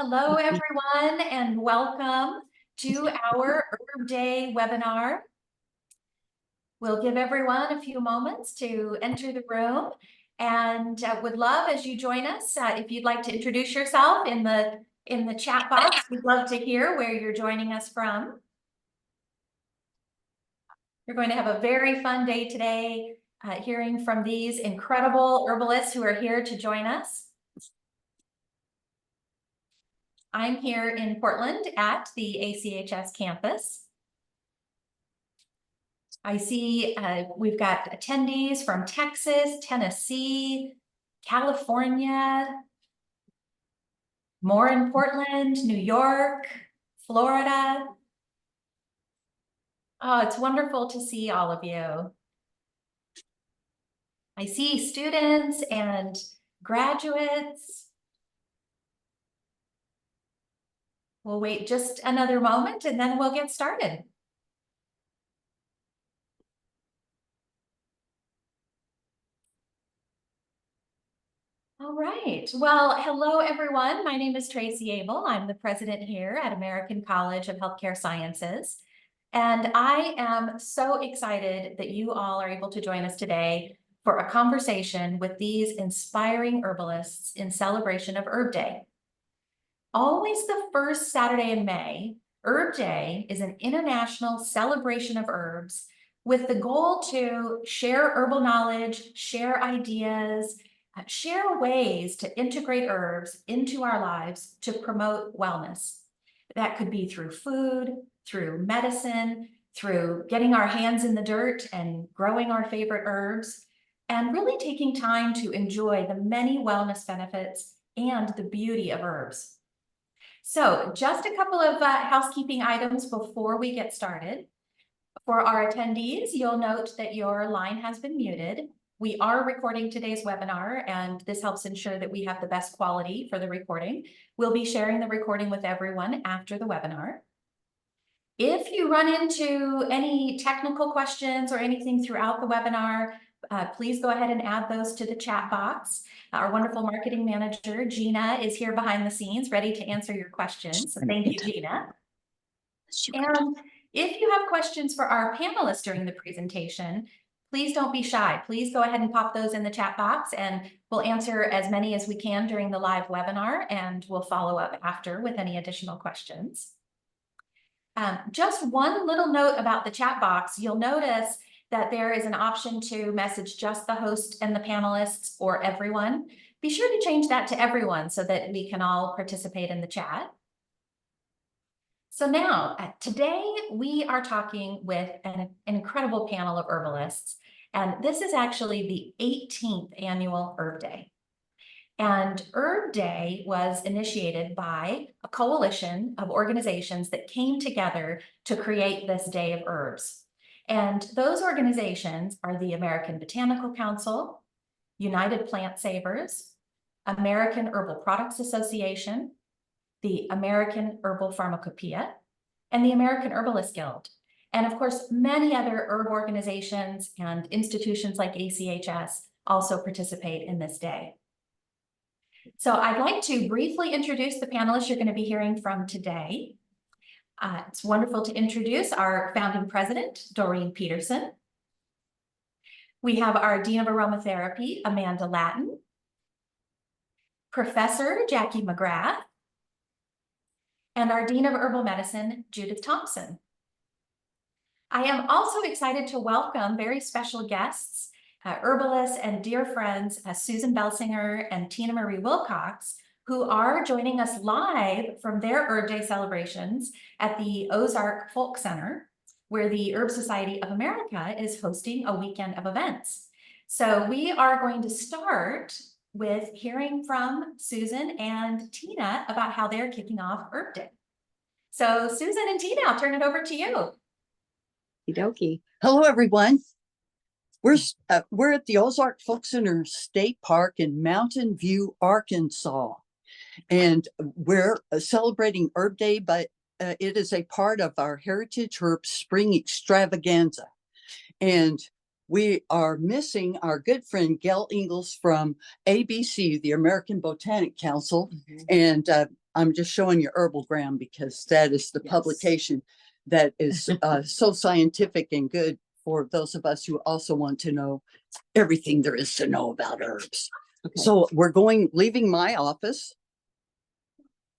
Hello, everyone, and welcome to our Herb Day webinar. We'll give everyone a few moments to enter the room, and would love as you join us, if you'd like to introduce yourself in the chat box. We'd love to hear where you're joining us from. We're going to have a very fun day today, hearing from these incredible herbalists who are here to join us. I'm here in Portland at the ACHS campus. I see we've got attendees from Texas, Tennessee, California, more in Portland, New York, Florida. Oh, it's wonderful to see all of you. I see students and graduates. We'll wait just another moment and then we'll get started. All right. Well, hello, everyone. My name is Tracy Abel. I'm the president here at American College of Healthcare Sciences. And I am so excited that you all are able to join us today for a conversation with these inspiring herbalists in celebration of Herb Day. Always the first Saturday in May, Herb Day is an international celebration of herbs with the goal to share herbal knowledge, share ideas, share ways to integrate herbs into our lives to promote wellness. That could be through food, through medicine, through getting our hands in the dirt and growing our favorite herbs, and really taking time to enjoy the many wellness benefits and the beauty of herbs. So just a couple of housekeeping items before we get started. For our attendees, you'll note that your line has been muted. We are recording today's webinar, and this helps ensure that we have the best quality for the recording. We'll be sharing the recording with everyone after the webinar. If you run into any technical questions or anything throughout the webinar, please go ahead and add those to the chat box. Our wonderful marketing manager, Gina, is here behind the scenes, ready to answer your questions. So thank you, Gina. And if you have questions for our panelists during the presentation, please don't be shy. Please go ahead and pop those in the chat box, and we'll answer as many as we can during the live webinar, and we'll follow up after with any additional questions. Just one little note about the chat box. You'll notice that there is an option to message just the host and the panelists or everyone. Be sure to change that to everyone so that we can all participate in the chat. So now, today we are talking with an incredible panel of herbalists, and this is actually the 18th annual Herb Day. And Herb Day was initiated by a coalition of organizations that came together to create this Day of Herbs. And those organizations are the American Botanical Council, United Plant Savers, American Herbal Products Association, the American Herbal Pharmacopoeia, and the American Herbalist Guild. And of course, many other herb organizations and institutions like ACHS also participate in this day. So I'd like to briefly introduce the panelists you're going to be hearing from today. It's wonderful to introduce our founding president, Dorene Petersen. We have our Dean of Aromatherapy, Amanda Lattin, Professor Jacqui McGrath, and our Dean of Herbal Medicine, Judith Thompson. I am also excited to welcome very special guests, herbalists and dear friends, Susan Belsinger and Tina Marie Wilcox, who are joining us live from their Herb Day celebrations at the Ozark Folk Center, where the Herb Society of America is hosting a weekend of events. So we are going to start with hearing from Susan and Tina about how they're kicking off Herb Day. So Susan and Tina, I'll turn it over to you. Okie dokie. Hello, everyone. We're at the Ozark Folk Center State Park in Mountain View, Arkansas, and we're celebrating Herb Day, but it is a part of our Heritage Herb Spring Extravaganza. And we are missing our good friend Gail Ingalls from ABC, the American Botanic Council, and I'm just showing you Herbalgram because that is the Yes. publication that is so scientific and good for those of us who also want to know everything there is to know about herbs. Okay. So we're leaving my office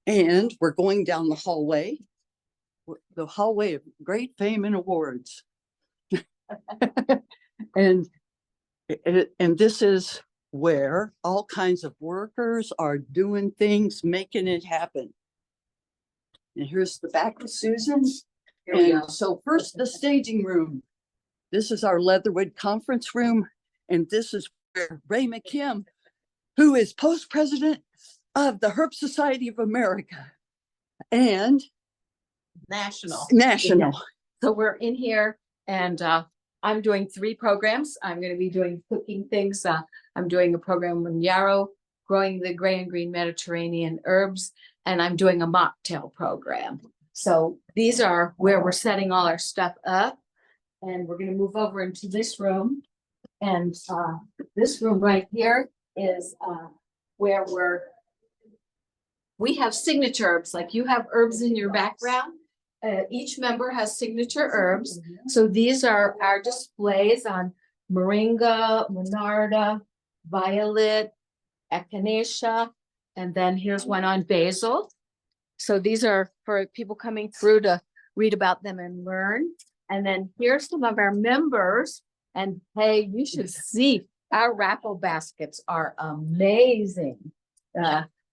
and we're going down the hallway of great fame and awards. and this is where all kinds of workers are doing things, making it happen. And here's the back of Susan. Here we And go. so first, the staging room. This is our Leatherwood conference room. And this is where Ray McKim, who is post-president of the Herb Society of America and National. national. So we're in here and I'm doing 3 programs. I'm going to be doing cooking things. I'm doing a program on yarrow, growing the gray and green Mediterranean herbs, and I'm doing a mocktail program. So these are where we're setting all our stuff up. And we're going to move over into this room. And this room right here is where we have signature herbs, like you have herbs in your background. Each member has signature herbs. So these are our displays on moringa, monarda, violet, echinacea, and then here's one on basil. So these are for people coming through to read about them and learn. And then here's some of our members. And hey, you should see our raffle baskets are amazing.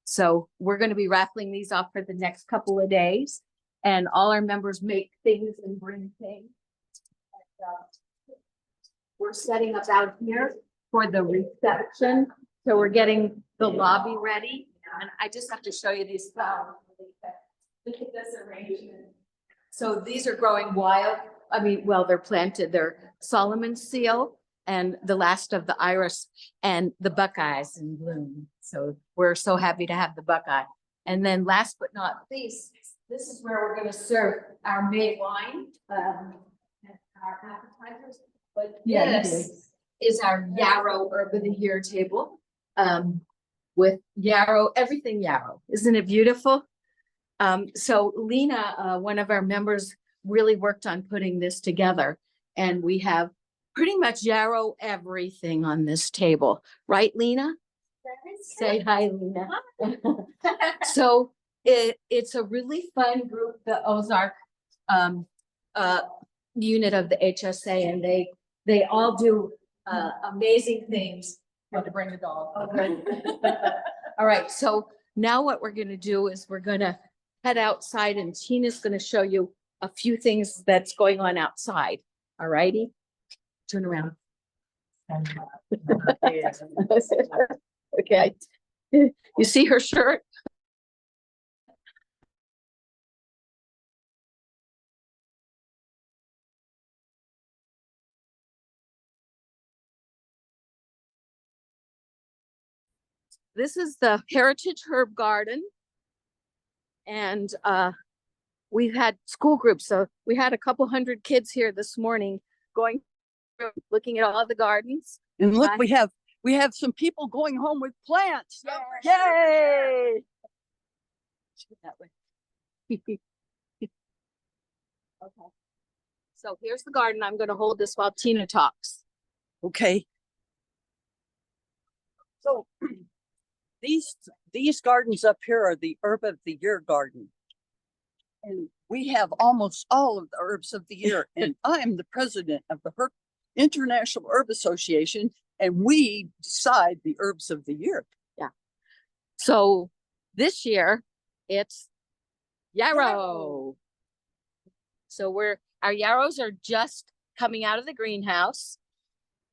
So we're going to be raffling these off for the next couple of days. And all our members make things and bring things. And, we're setting up out here for the reception. So we're getting the lobby ready. And I just have to show you these flowers. Look at this arrangement. So these are growing wild. I mean, well, they're planted. They're Solomon seal and the last of the iris and the buckeyes in bloom. So we're so happy to have the buckeye. And then last but not least, this is where we're going to serve our May wine and our appetizers. But this is our yarrow herb of the year table with yarrow, everything yarrow. Isn't it beautiful? So Lena, one of our members, really worked on putting this together, and we have pretty much yarrow everything on this table, right, Lena? Say hi, Lena. So it's a really fun group, the Ozark unit of the HSA, and they all do amazing things. Had to bring the dog. Okay. All right, so now what we're going to do is we're going to head outside, and Tina's going to show you a few things that's going on outside. All righty, turn around. Okay, you see her shirt? This is the Heritage Herb Garden. And we've had school groups. So we had a couple hundred kids here this morning going through, looking at all the gardens. And look, we have some people going home with plants. Yay! That way. Okay. So here's the garden. I'm going to hold this while Tina talks. Okay. So these gardens up here are the herb of the year garden. And we have almost all of the herbs of the year. And I'm the president of the International Herb Association, and we decide the herbs of the year. Yeah. So this year it's yarrow. So our yarrows are just coming out of the greenhouse.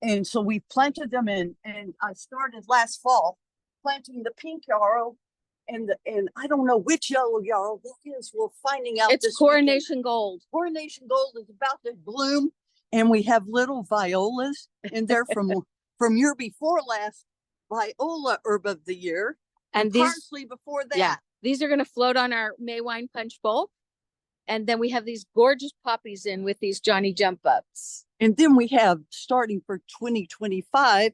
And so we planted them and I started last fall planting the pink yarrow and I don't know which yellow yarrow that is. We're finding out. It's Coronation Gold. Coronation Gold is about to bloom, and we have little violas in there from year before last, viola herb of the year, and parsley before that. Yeah, these are going to float on our May wine punch bowl. And then we have these gorgeous poppies in with these Johnny Jump Ups. And then we have, starting for 2025,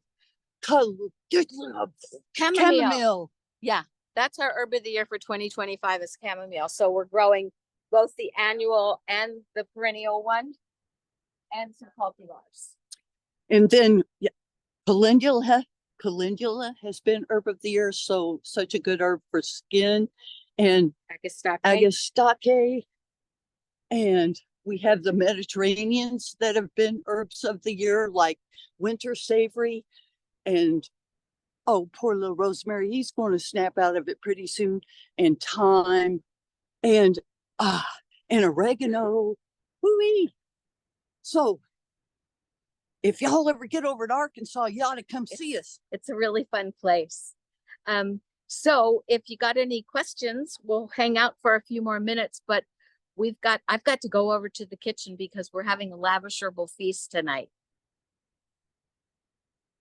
chamomile. Yeah. That's our herb of the year for 2025 is chamomile. So we're growing both the annual and the perennial one and some cultivars. And then calendula has been herb of the year. So such a good herb for skin, and agastache. And we have the Mediterraneans that have been herbs of the year, like winter savory. And oh, poor little rosemary, he's going to snap out of it pretty soon. And thyme and oregano. Woo-wee. So if y'all ever get over to Arkansas, you ought to come see us. It's a really fun place. So if you got any questions, we'll hang out for a few more minutes, but I've got to go over to the kitchen because we're having a lavish herbal feast tonight.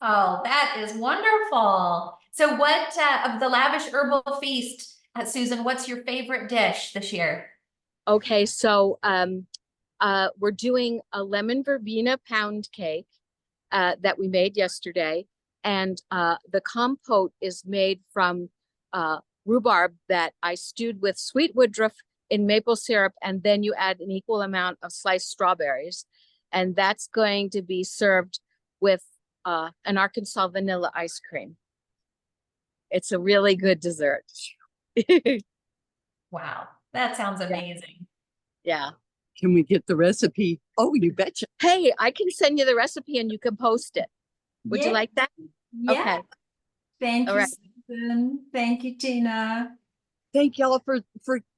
Oh, that is wonderful. So what of the lavish herbal feast, Susan, what's your favorite dish this year? Okay, so we're doing a lemon verbena pound cake that we made yesterday. And the compote is made from rhubarb that I stewed with sweet woodruff in maple syrup, and then you add an equal amount of sliced strawberries. And that's going to be served with an Arkansas vanilla ice cream. It's a really good dessert. Wow, that sounds amazing. Yeah. Can we get the recipe? Oh, you betcha. Hey, I can send you the recipe and you can post it. Would you like that? Yeah. Okay. Thank All you, right. Susan. Thank you, Tina. Thank y'all for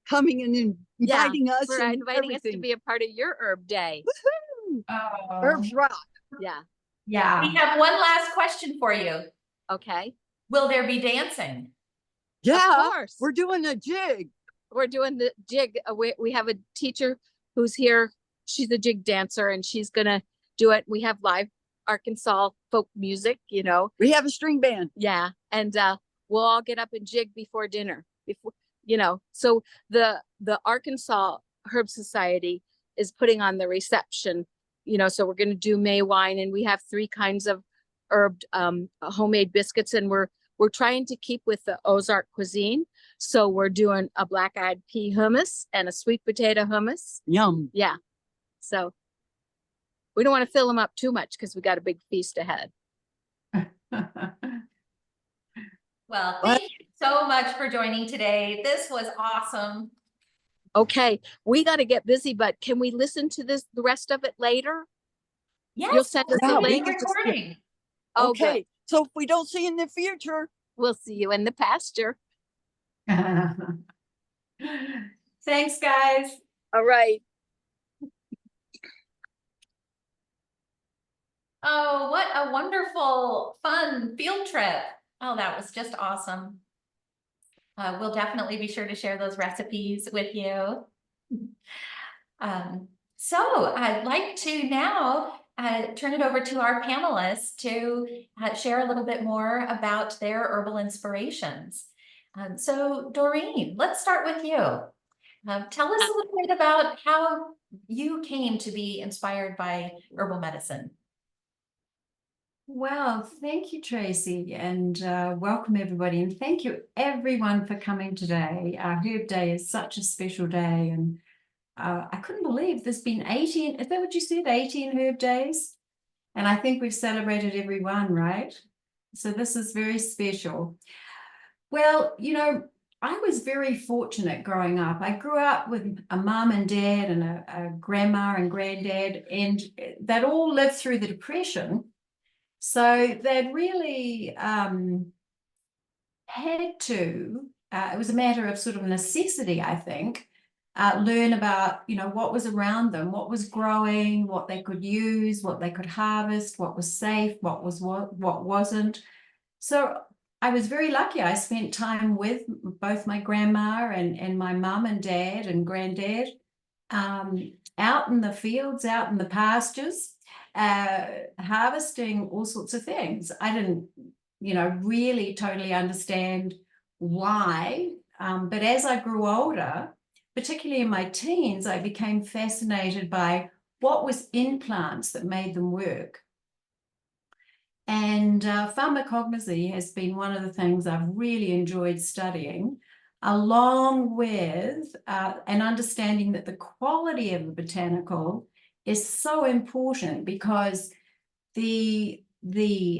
coming and inviting us. For and inviting us to everything. be a part of your herb day. Woo-hoo. Oh, Herbs rock. Yeah. yeah. We have one last question for you. Okay. Will there be dancing? Yeah, Of course. we're doing a jig. We're doing the jig. We have a teacher who's here. She's a jig dancer and she's gonna do it. We have live Arkansas folk music, you know. We have a string band. Yeah. And we'll all get up and jig before dinner. You know, so the Arkansas Herb Society is putting on the reception, you know, so we're going to do May wine, and we have 3 kinds of herbed homemade biscuits, and we're trying to keep with the Ozark cuisine. So we're doing a black-eyed pea hummus and a sweet potato hummus. Yum. Yeah. So we don't want to fill them up too much because we got a big feast ahead. Well, thank you so much for joining today. This was awesome. Okay, we got to get busy, but can we listen to the rest of it later? Yes, You'll send us we'll the be link. recording. Oh, Okay. good. So if we don't see you in the future, We'll see you in the pasture. Thanks, guys. All right. Oh, what a wonderful, fun field trip. Oh, that was just awesome. We'll definitely be sure to share those recipes with you. So I'd like to now turn it over to our panelists to share a little bit more about their herbal inspirations. So Dorene, let's start with you. Tell us a little bit about how you came to be inspired by herbal medicine. Well, thank you, Tracy, and welcome everybody. And thank you everyone for coming today. Herb Day is such a special day, and I couldn't believe there's been 18, is that what you said, 18 Herb Days? And I think we've celebrated every one, right? So this is very special. Well, you know, I was very fortunate growing up. I grew up with a mom and dad and a grandma and granddad, and they'd all lived through the Depression. So they'd really had to, it was a matter of sort of necessity, I think, learn about, you know, what was around them, what was growing, what they could use, what they could harvest, what was safe, what wasn't. So I was very lucky. I spent time with both my grandma and my mum and dad and granddad out in the fields, out in the pastures, harvesting all sorts of things. I didn't, you know, really totally understand why, but as I grew older, particularly in my teens, I became fascinated by what was in plants that made them work. And pharmacognosy has been one of the things I've really enjoyed studying, along with an understanding that the quality of the botanical is so important, because the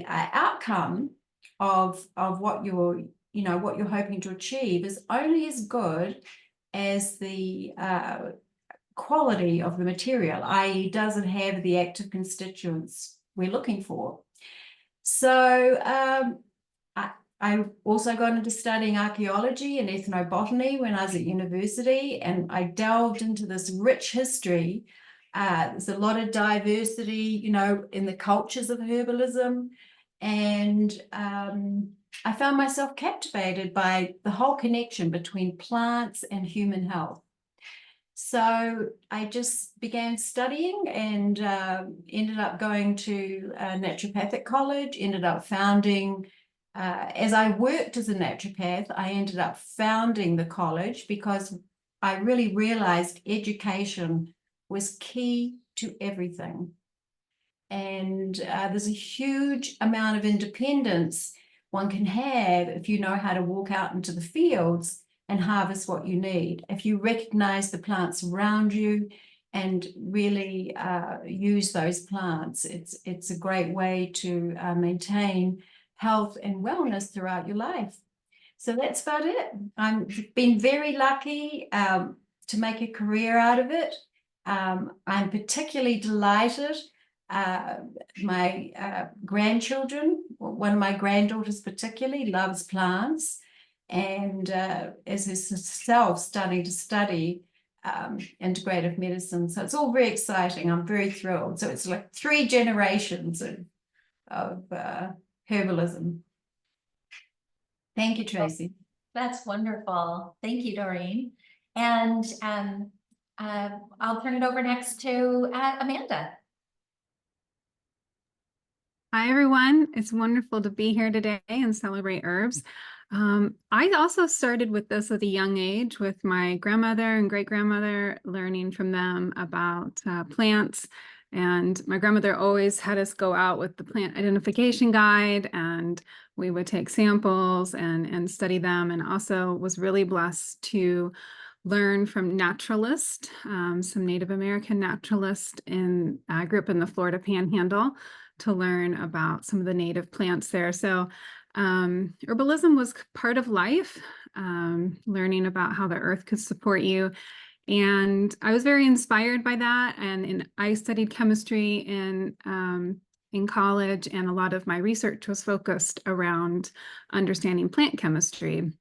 outcome of what you're what you're hoping to achieve is only as good as the quality of the material, i.e. does it have the active constituents we're looking for. So I also got into studying archaeology and ethnobotany when I was at university, and I delved into this rich history. There's a lot of diversity, in the cultures of herbalism, and I found myself captivated by the whole connection between plants and human health. So I just began studying and ended up going to a naturopathic college, ended up founding, as I worked as a naturopath, I ended up founding the college because I really realized education was key to everything. And there's a huge amount of independence one can have if you know how to walk out into the fields and harvest what you need. If you recognize the plants around you and really use those plants, it's a great way to maintain health and wellness throughout your life. So that's about it. I've been very lucky to make a career out of it. I'm particularly delighted. My grandchildren, one of my granddaughters particularly, loves plants, and is herself starting to study integrative medicine. So it's all very exciting. I'm very thrilled. So it's like 3 generations of herbalism. Thank you, Tracy. That's wonderful. Thank you, Dorene. And I'll turn it over next to Amanda. Hi, everyone. It's wonderful to be here today and celebrate herbs. I also started with this at a young age with my grandmother and great-grandmother, learning from them about plants. And my grandmother always had us go out with the plant identification guide, and we would take samples and study them, and also was really blessed to learn from naturalists, some Native American naturalists I grew up in the Florida Panhandle, to learn about some of the native plants there. So herbalism was part of life, learning about how the earth could support you. And I was very inspired by that. And I studied chemistry in college, and a lot of my research was focused around understanding plant chemistry.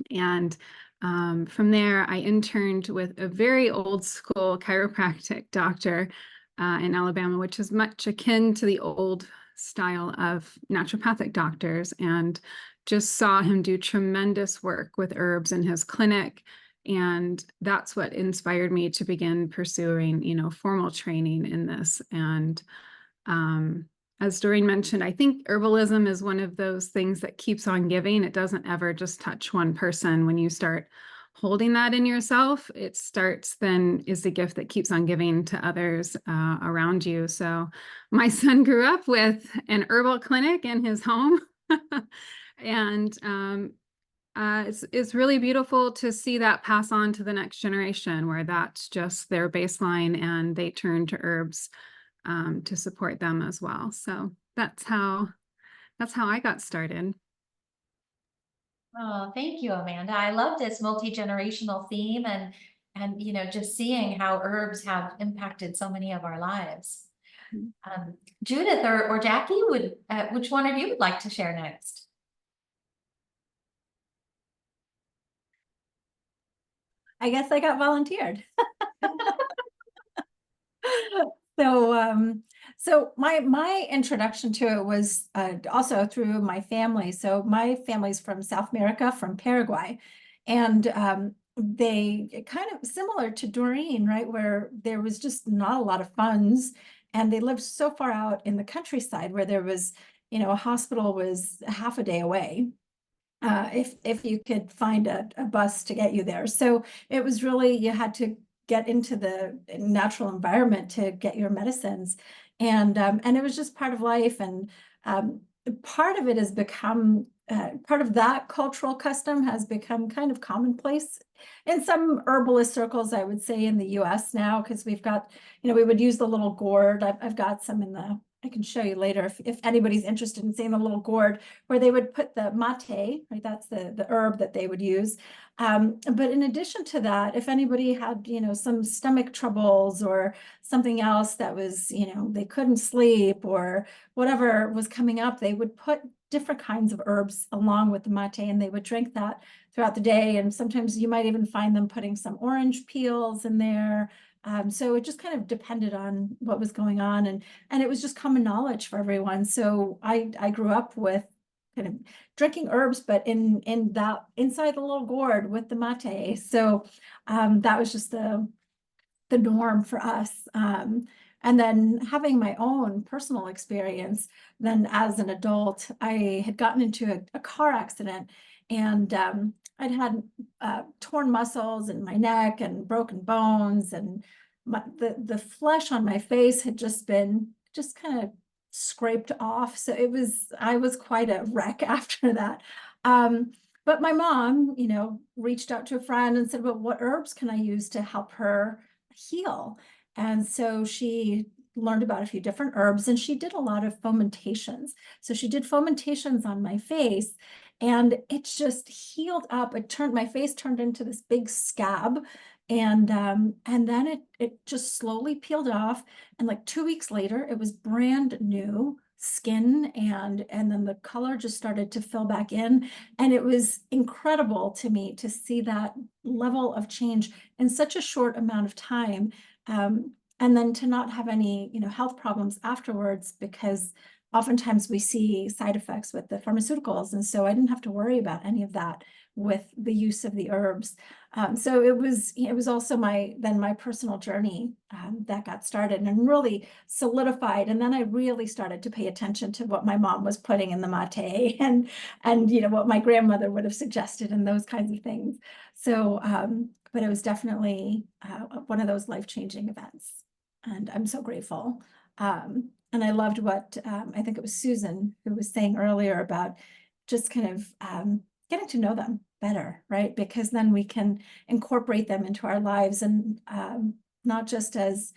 And from there, I interned with a very old school chiropractic doctor in Alabama, which is much akin to the old style of naturopathic doctors, and just saw him do tremendous work with herbs in his clinic. And that's what inspired me to begin pursuing, formal training in this. And as Dorene mentioned, I think herbalism is one of those things that keeps on giving. It doesn't ever just touch one person. When you start holding that in yourself, it is the gift that keeps on giving to others around you. So my son grew up with an herbal clinic in his home. And it's really beautiful to see that pass on to the next generation, where that's just their baseline and they turn to herbs to support them as well. So that's how I got started. Oh, thank you, Amanda. I love this multi-generational theme, and just seeing how herbs have impacted so many of our lives. Judith or Jacqui, which one of you would like to share next? I guess I got volunteered. So my introduction to it was also through my family. So my family's from South America, from Paraguay, and they kind of similar to Dorene, right, where there was just not a lot of funds, and they lived so far out in the countryside where there was, a hospital was half a day away. If you could find a bus to get you there. So it was really, you had to get into the natural environment to get your medicines. And it was just part of life. And part of it has become, part of that cultural custom has become kind of commonplace in some herbalist circles, I would say, in the US now, because we've got, we would use the little gourd. I've got some I can show you later if anybody's interested in seeing the little gourd where they would put the mate, right? That's the herb that they would use. But in addition to that, if anybody had, some stomach troubles or something else that was, they couldn't sleep or whatever was coming up, they would put different kinds of herbs along with the mate, and they would drink that throughout the day. And sometimes you might even find them putting some orange peels in there. So it just kind of depended on what was going on, and it was just common knowledge for everyone. So I grew up with kind of drinking herbs, but in that inside the little gourd with the mate. So that was just the norm for us. And then having my own personal experience, then as an adult, I had gotten into a car accident, and I'd had torn muscles in my neck and broken bones, and the flesh on my face had just kind of scraped off. So I was quite a wreck after that. But my mom, reached out to a friend and said, well, what herbs can I use to help her heal? And so she learned about a few different herbs, and she did a lot of fomentations. So she did fomentations on my face, and it just healed up. My face turned into this big scab, and then it just slowly peeled off. And like 2 weeks later, it was brand new skin, and then the color just started to fill back in. And it was incredible to me to see that level of change in such a short amount of time. And then to not have any, health problems afterwards, because oftentimes we see side effects with the pharmaceuticals. And so I didn't have to worry about any of that with the use of the herbs. So it was also my personal journey that got started and really solidified. And then I really started to pay attention to what my mom was putting in the mate and what my grandmother would have suggested and those kinds of things. So, but it was definitely one of those life-changing events. And I'm so grateful. And I loved what I think it was Susan who was saying earlier about just kind of getting to know them better, right? Because then we can incorporate them into our lives, and not just as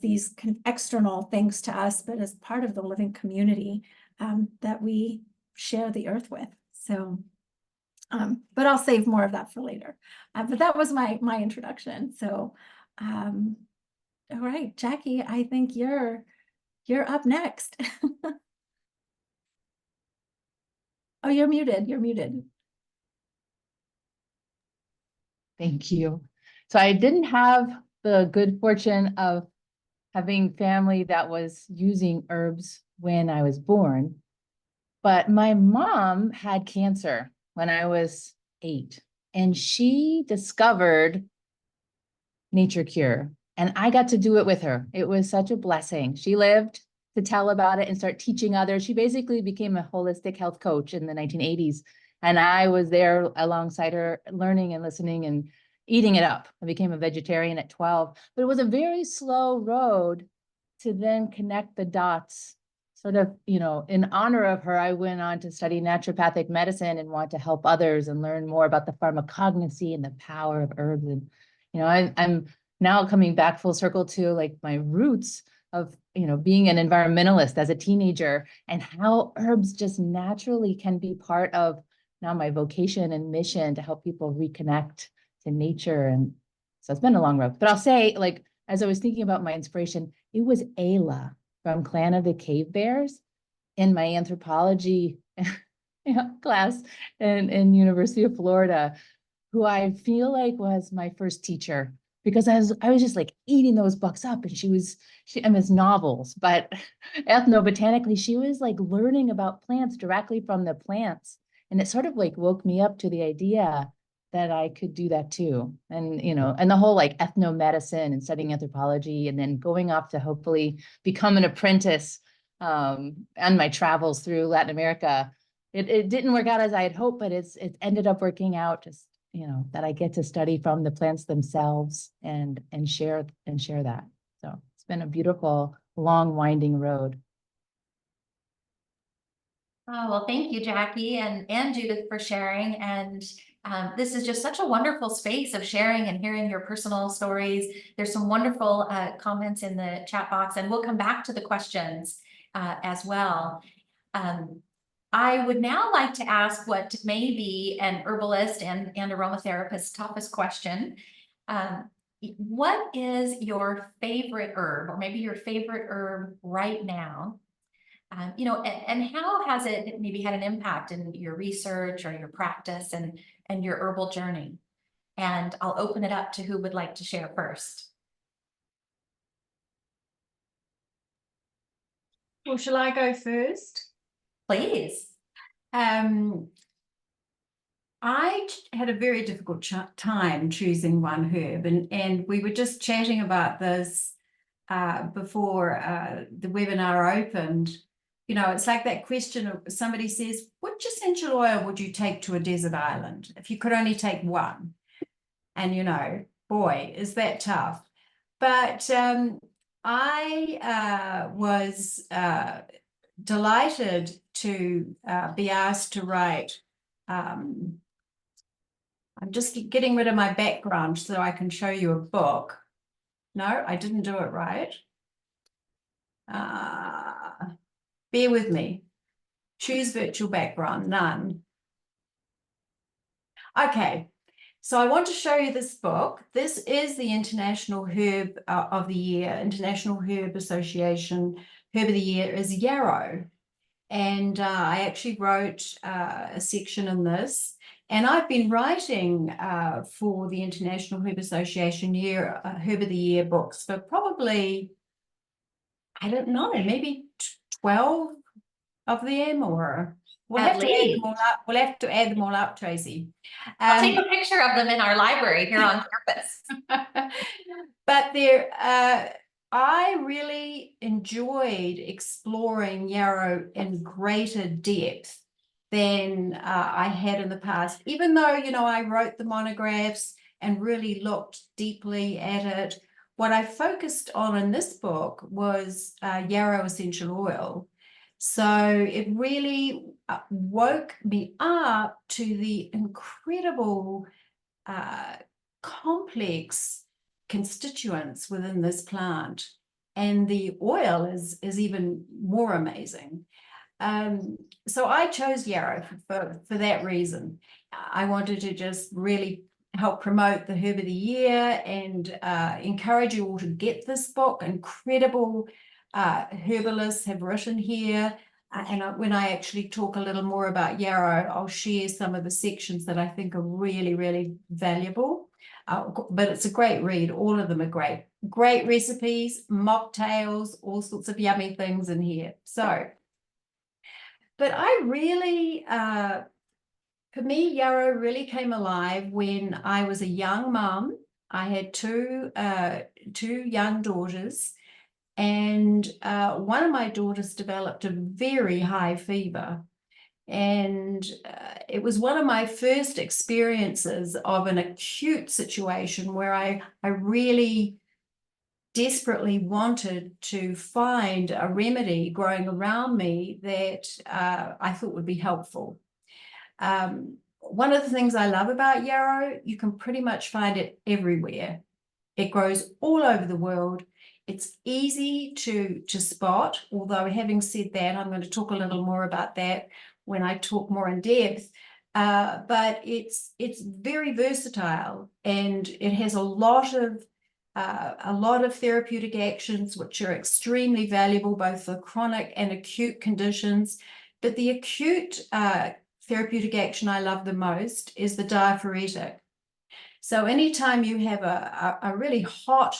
these external things to us, but as part of the living community that we share the earth with. So, but I'll save more of that for later. But that was my introduction. So, all right, Jacqui, I think you're up next. Oh, you're muted. You're muted. Thank you. So I didn't have the good fortune of having family that was using herbs when I was born, but my mom had cancer when I was 8, and she discovered Nature Cure, and I got to do it with her. It was such a blessing. She lived to tell about it and start teaching others. She basically became a holistic health coach in the 1980s. And I was there alongside her, learning and listening and eating it up. I became a vegetarian at 12, but it was a very slow road to then connect the dots. Sort of, in honor of her, I went on to study naturopathic medicine and want to help others and learn more about the pharmacognosy and the power of herbs. And, I'm now coming back full circle to like my roots of, being an environmentalist as a teenager, and how herbs just naturally can be part of now my vocation and mission to help people reconnect to nature. And so it's been a long road, but I'll say, like, as I was thinking about my inspiration, it was Ayla from Clan of the Cave Bears in my anthropology class in University of Florida, who I feel like was my first teacher, because I was just like eating those books up, and she it's novels, but ethnobotanically, she was like learning about plants directly from the plants. And it sort of like woke me up to the idea that I could do that too. And, and the whole like ethnomedicine and studying anthropology, and then going off to hopefully become an apprentice on my travels through Latin America. It didn't work out as I had hoped, but it's ended up working out, just, that I get to study from the plants themselves and share that. So it's been a beautiful long winding road. Oh, well, thank you, Jacqui and Judith for sharing. And this is just such a wonderful space of sharing and hearing your personal stories. There's some wonderful comments in the chat box, and we'll come back to the questions as well. I would now like to ask what may be an herbalist and aromatherapist's toughest question. What is your favorite herb, or maybe your favorite herb right now? You know, and how has it maybe had an impact in your research or your practice and your herbal journey? And I'll open it up to who would like to share first. Well, shall I go first? Please. I had a very difficult time choosing one herb, and we were just chatting about this before the webinar opened. You know, it's like that question of somebody says, which essential oil would you take to a desert island if you could only take one? And, you know, boy, is that tough. But I was delighted to be asked to write. I'm just getting rid of my background so I can show you a book. No, I didn't do it right. Bear with me. Choose virtual background, none. Okay, so I want to show you this book. This is the International Herb of the Year, International Herb Association. Herb of the Year is yarrow. And I actually wrote a section in this. And I've been writing for the International Herb Association Herb of the Year books for probably, I don't know, maybe 12 of them, or we'll have to add them all up. We'll have to add them all up, Tracy. I'll take a picture of them in our library here on campus. But there, I really enjoyed exploring yarrow in greater depth than I had in the past, even though, you know, I wrote the monographs and really looked deeply at it. What I focused on in this book was yarrow essential oil. So it really woke me up to the incredible complex constituents within this plant. And the oil is even more amazing. So I chose yarrow for that reason. I wanted to just really help promote the Herb of the Year and encourage you all to get this book. Incredible herbalists have written here. And when I actually talk a little more about yarrow, I'll share some of the sections that I think are really, really valuable. But it's a great read. All of them are great. Great recipes, mocktails, all sorts of yummy things in here. So, but I really, for me, yarrow really came alive when I was a young mum. I had two young daughters, and one of my daughters developed a very high fever. And it was one of my first experiences of an acute situation where I really desperately wanted to find a remedy growing around me that I thought would be helpful. One of the things I love about yarrow, you can pretty much find it everywhere. It grows all over the world. It's easy to spot, although having said that, I'm going to talk a little more about that when I talk more in depth. But it's very versatile, and it has a lot of therapeutic actions which are extremely valuable both for chronic and acute conditions. But the acute therapeutic action I love the most is the diaphoretic. So anytime you have a really hot,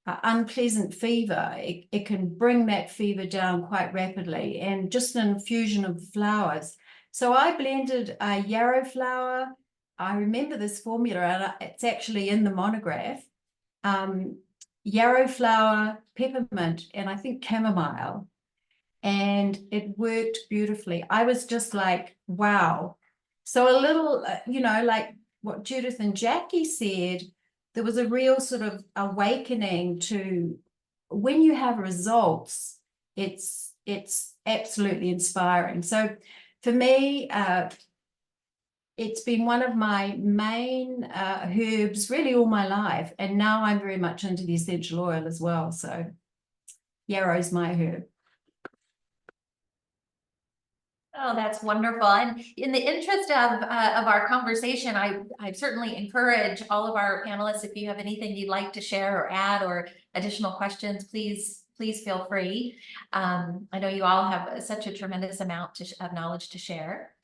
unpleasant fever, it can bring that fever down quite rapidly, and just an infusion of flowers. So I blended yarrow flower. I remember this formula, and it's actually in the monograph. Yarrow flower, peppermint, and I think chamomile. And it worked beautifully. I was just like, wow. So a little, you know, like what Judith and Jacqui said, there was a real sort of awakening to when you have results, it's absolutely inspiring. So for me, it's been one of my main herbs really all my life. And now I'm very much into the essential oil as well. So yarrow's my herb. Oh, that's wonderful. And in the interest of our conversation, I certainly encourage all of our panelists, if you have anything you'd like to share or add or additional questions, please feel free. I know you all have such a tremendous amount of knowledge to share.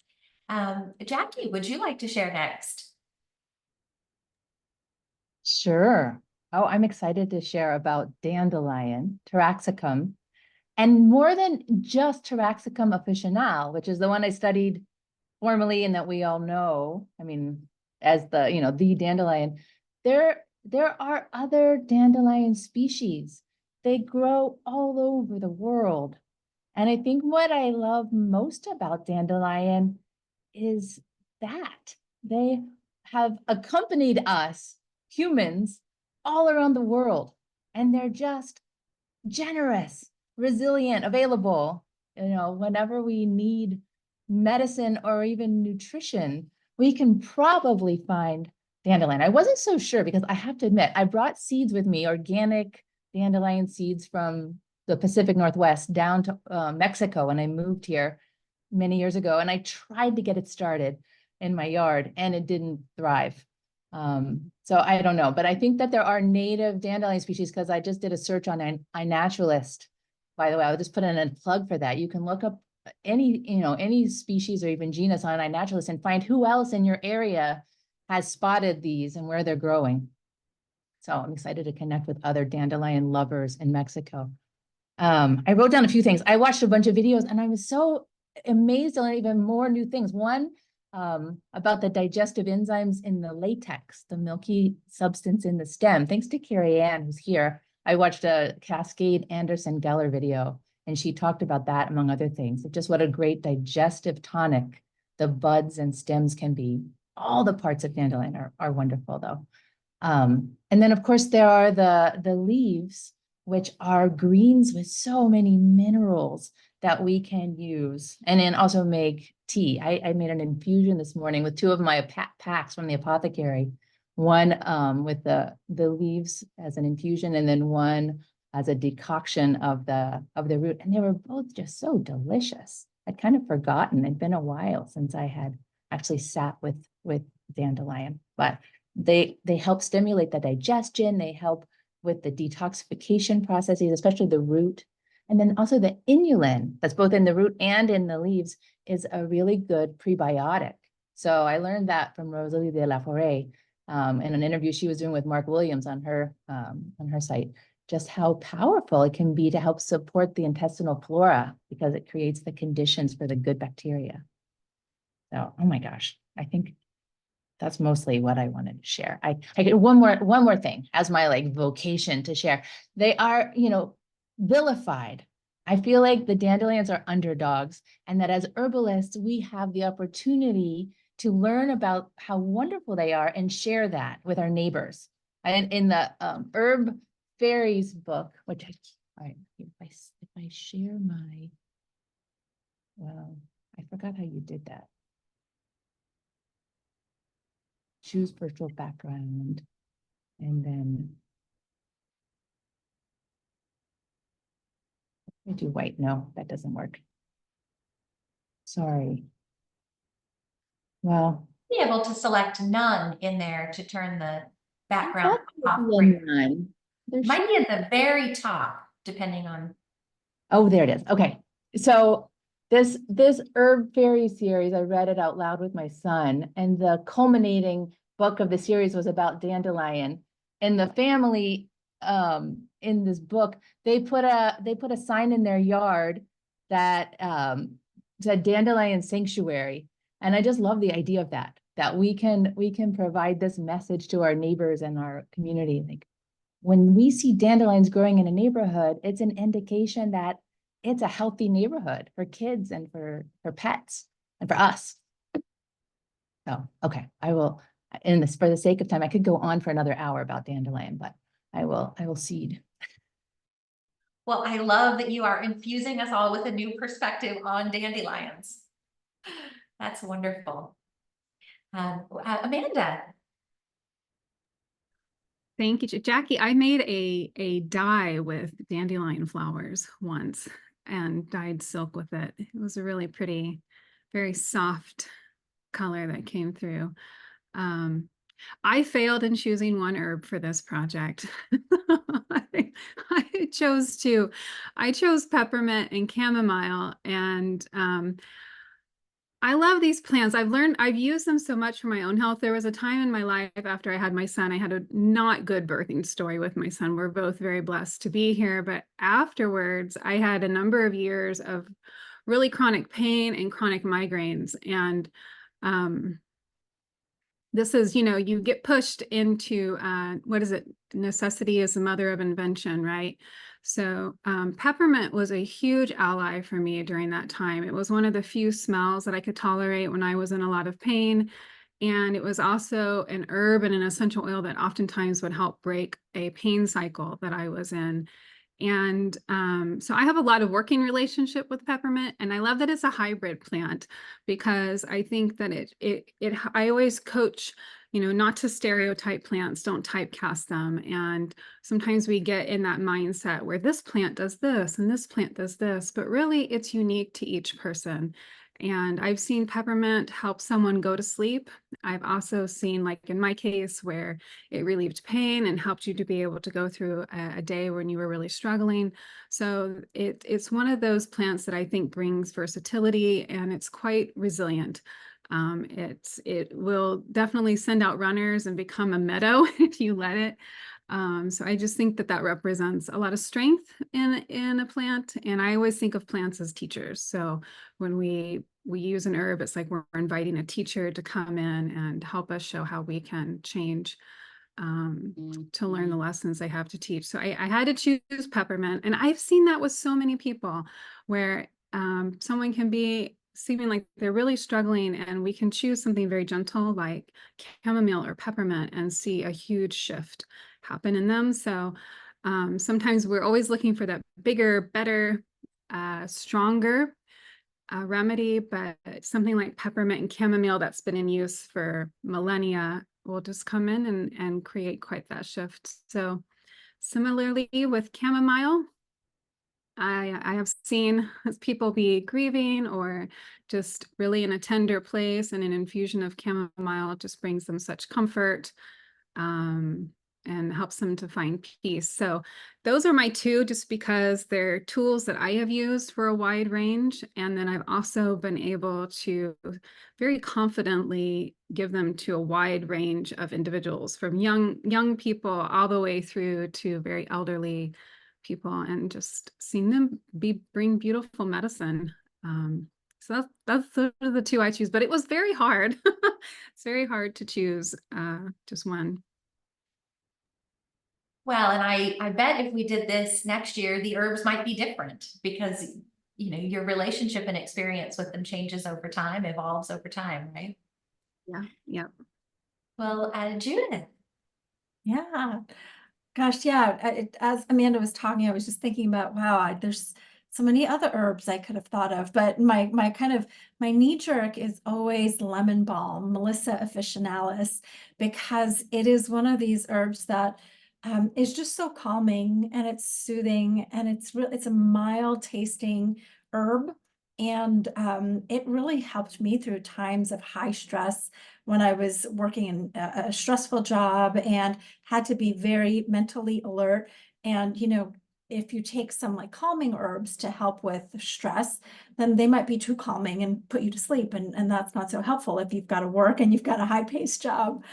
Jacqui, would you like to share next? Sure. Oh, I'm excited to share about dandelion, taraxacum, and more than just taraxacum officinale, which is the one I studied formally and that we all know. I mean, as the, the dandelion. There are other dandelion species. They grow all over the world. And I think what I love most about dandelion is that they have accompanied us, humans, all around the world. And they're just generous, resilient, available. Whenever we need medicine or even nutrition, we can probably find dandelion. I wasn't so sure because I have to admit, I brought seeds with me, organic dandelion seeds from the Pacific Northwest down to Mexico when I moved here many years ago. And I tried to get it started in my yard and it didn't thrive. So I don't know, but I think that there are native dandelion species because I just did a search on iNaturalist. By the way, I'll just put in a plug for that. You can look up any species or even genus on iNaturalist and find who else in your area has spotted these and where they're growing. So I'm excited to connect with other dandelion lovers in Mexico. I wrote down a few things. I watched a bunch of videos and I was so amazed to learn even more new things. One, about the digestive enzymes in the latex, the milky substance in the stem. Thanks to Carrie Ann, who's here. I watched a Cascade Anderson Geller video, and she talked about that, among other things. Just what a great digestive tonic the buds and stems can be. All the parts of dandelion are wonderful, though. And then, of course, there are the leaves, which are greens with so many minerals that we can use, and then also make tea. I made an infusion this morning with two of my packs from the apothecary. One with the leaves as an infusion, and then one as a decoction of the root. And they were both just so delicious. I'd kind of forgotten. It'd been a while since I had actually sat with dandelion, but they help stimulate the digestion. They help with the detoxification processes, especially the root. And then also the inulin that's both in the root and in the leaves is a really good prebiotic. So I learned that from Rosalie de la Forêt in an interview she was doing with Mark Williams on her site, just how powerful it can be to help support the intestinal flora because it creates the conditions for the good bacteria. So, oh my gosh, I think that's mostly what I wanted to share. I get one more thing as my vocation to share. They are, vilified. I feel like the dandelions are underdogs, and that as herbalists, we have the opportunity to learn about how wonderful they are and share that with our neighbors. And in the Herb Fairies book, which if I share my, well, I forgot how you did that. Choose virtual background, and then I do white. No, that doesn't work. Sorry. Well, Be able to select none in there to turn the background off. none. Might be at the very top, depending on. Oh, there it is. Okay. So this Herb Fairy series, I read it out loud with my son, and the culminating book of the series was about dandelion. And the family in this book, they put a sign in their yard that said Dandelion Sanctuary. And I just love the idea of that we can provide this message to our neighbors and our community. Like when we see dandelions growing in a neighborhood, it's an indication that it's a healthy neighborhood for kids and for pets and for us. So, okay, I will, for the sake of time, I could go on for another hour about dandelion, but I will cede. Well, I love that you are infusing us all with a new perspective on dandelions. That's wonderful. Amanda. Thank you, Jackie. I made a dye with dandelion flowers once and dyed silk with it. It was a really pretty, very soft color that came through. I failed in choosing one herb for this project. I chose peppermint and chamomile, and I love these plants. I've used them so much for my own health. There was a time in my life after I had my son, I had a not good birthing story with my son. We're both very blessed to be here, but afterwards I had a number of years of really chronic pain and chronic migraines. And this is, you get pushed into, what is it? Necessity is the mother of invention, right? So peppermint was a huge ally for me during that time. It was one of the few smells that I could tolerate when I was in a lot of pain. And it was also an herb and an essential oil that oftentimes would help break a pain cycle that I was in. And so I have a lot of working relationship with peppermint, and I love that it's a hybrid plant, because I think that I always coach, not to stereotype plants, don't typecast them. And sometimes we get in that mindset where this plant does this and this plant does this, but really it's unique to each person. And I've seen peppermint help someone go to sleep. I've also seen, like in my case, where it relieved pain and helped you to be able to go through a day when you were really struggling. So it's one of those plants that I think brings versatility, and it's quite resilient. It will definitely send out runners and become a meadow if you let it. So I just think that represents a lot of strength in a plant. And I always think of plants as teachers. So when we use an herb, it's like we're inviting a teacher to come in and help us show how we can change to learn the lessons they have to teach. So I had to choose peppermint. And I've seen that with so many people, where someone can be seeming like they're really struggling, and we can choose something very gentle like chamomile or peppermint and see a huge shift happen in them. So sometimes we're always looking for that bigger, better, stronger remedy, but something like peppermint and chamomile that's been in use for millennia will just come in and create quite that shift. So similarly with chamomile, I have seen people be grieving or just really in a tender place, and an infusion of chamomile just brings them such comfort and helps them to find peace. So those are my two, just because they're tools that I have used for a wide range. And then I've also been able to very confidently give them to a wide range of individuals, from young people all the way through to very elderly people, and just seen them bring beautiful medicine. So that's sort of the two I choose, but it was very hard. It's very hard to choose just one. Well, and I bet if we did this next year, the herbs might be different, because your relationship and experience with them changes over time, evolves over time, right? Yeah. Yep. Well, Judith. Yeah. Gosh, yeah. As Amanda was talking, I was just thinking about, wow, there's so many other herbs I could have thought of, but my knee jerk is always lemon balm, Melissa officinalis, because it is one of these herbs that is just so calming, and it's soothing, and it's a mild tasting herb. And it really helped me through times of high stress when I was working in a stressful job and had to be very mentally alert. And, if you take some like calming herbs to help with stress, then they might be too calming and put you to sleep. And that's not so helpful if you've got to work and you've got a high-paced job.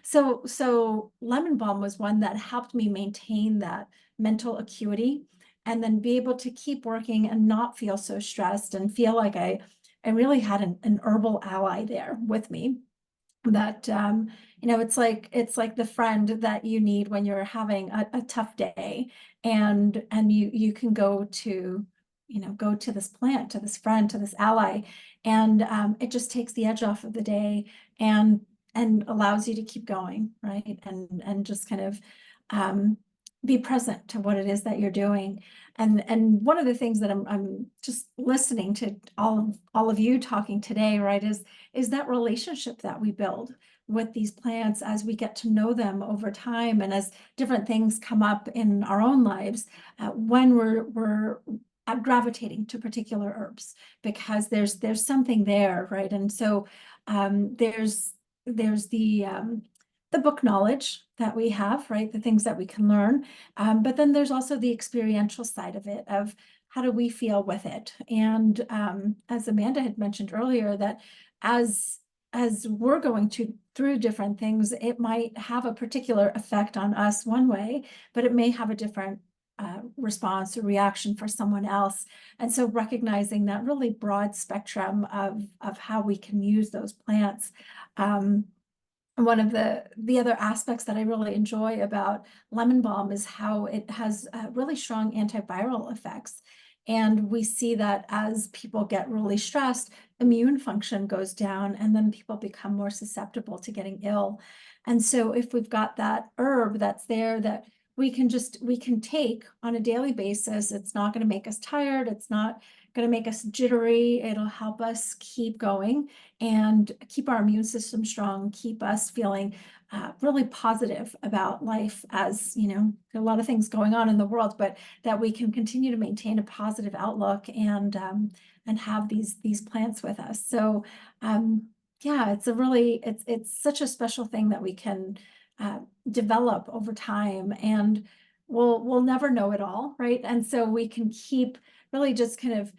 So lemon balm was one that helped me maintain that mental acuity, and then be able to keep working and not feel so stressed, and feel like I really had an herbal ally there with me. That it's like the friend that you need when you're having a tough day, and you can go to this plant, to this friend, to this ally, and it just takes the edge off of the day, and allows you to keep going, right? And just kind of be present to what it is that you're doing. And one of the things that I'm just listening to all of you talking today, right, is that relationship that we build with these plants as we get to know them over time, and as different things come up in our own lives, when we're gravitating to particular herbs, because there's something there, right? And so there's the book knowledge that we have, right? The things that we can learn. But then there's also the experiential side of it, of how do we feel with it? And as Amanda had mentioned earlier, that as we're going through different things, it might have a particular effect on us one way, but it may have a different response or reaction for someone else. And so recognizing that really broad spectrum of how we can use those plants. One of the other aspects that I really enjoy about lemon balm is how it has really strong antiviral effects. And we see that as people get really stressed, immune function goes down, and then people become more susceptible to getting ill. And so if we've got that herb that's there that we can take on a daily basis, it's not going to make us tired, it's not going to make us jittery, it'll help us keep going and keep our immune system strong, keep us feeling really positive about life, as you know, a lot of things going on in the world, but that we can continue to maintain a positive outlook and have these plants with us. So yeah, it's such a special thing that we can develop over time, and we'll never know it all, right? And so we can keep really just kind of,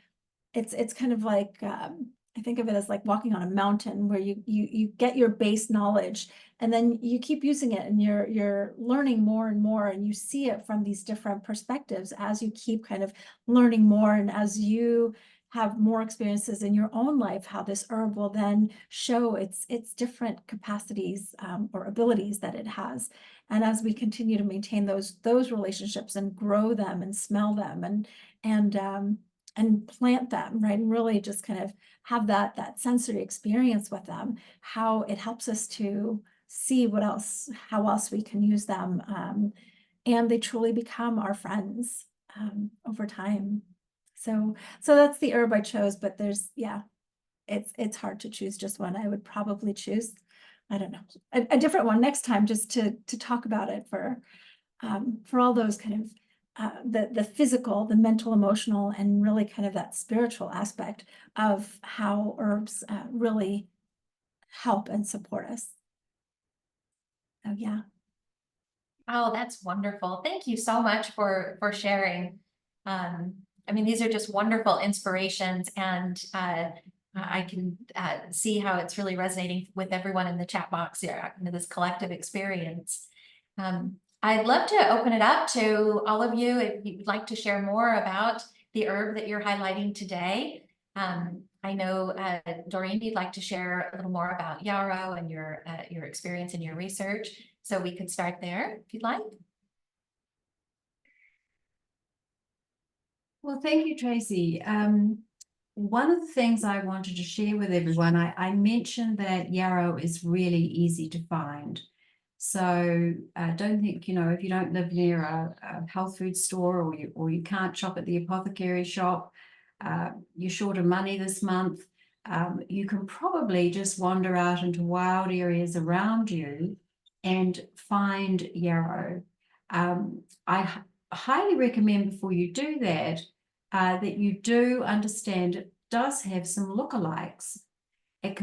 it's kind of like I think of it as like walking on a mountain, where you get your base knowledge, and then you keep using it, and you're learning more and more, and you see it from these different perspectives as you keep kind of learning more, and as you have more experiences in your own life, how this herb will then show its different capacities or abilities that it has. And as we continue to maintain those relationships and grow them and smell them and plant them, right, and really just kind of have that sensory experience with them, how it helps us to see how else we can use them, and they truly become our friends over time. So that's the herb I chose, but there's, yeah, it's hard to choose just one. I would probably choose, I don't know, a different one next time, just to talk about it for all those kind of the physical, the mental, emotional, and really kind of that spiritual aspect of how herbs really help and support us. So yeah. Oh, that's wonderful. Thank you so much for sharing. I mean, these are just wonderful inspirations, and I can see how it's really resonating with everyone in the chat box here, this collective experience. I'd love to open it up to all of you if you'd like to share more about the herb that you're highlighting today. I know, Dorene, you'd like to share a little more about yarrow and your experience and your research. So we could start there if you'd like. Well, thank you, Tracy. One of the things I wanted to share with everyone, I mentioned that yarrow is really easy to find. So don't think, if you don't live near a health food store, or you can't shop at the apothecary shop, you're short of money this month, you can probably just wander out into wild areas around you and find yarrow. I highly recommend, before you do that, that you do understand it does have some lookalikes. It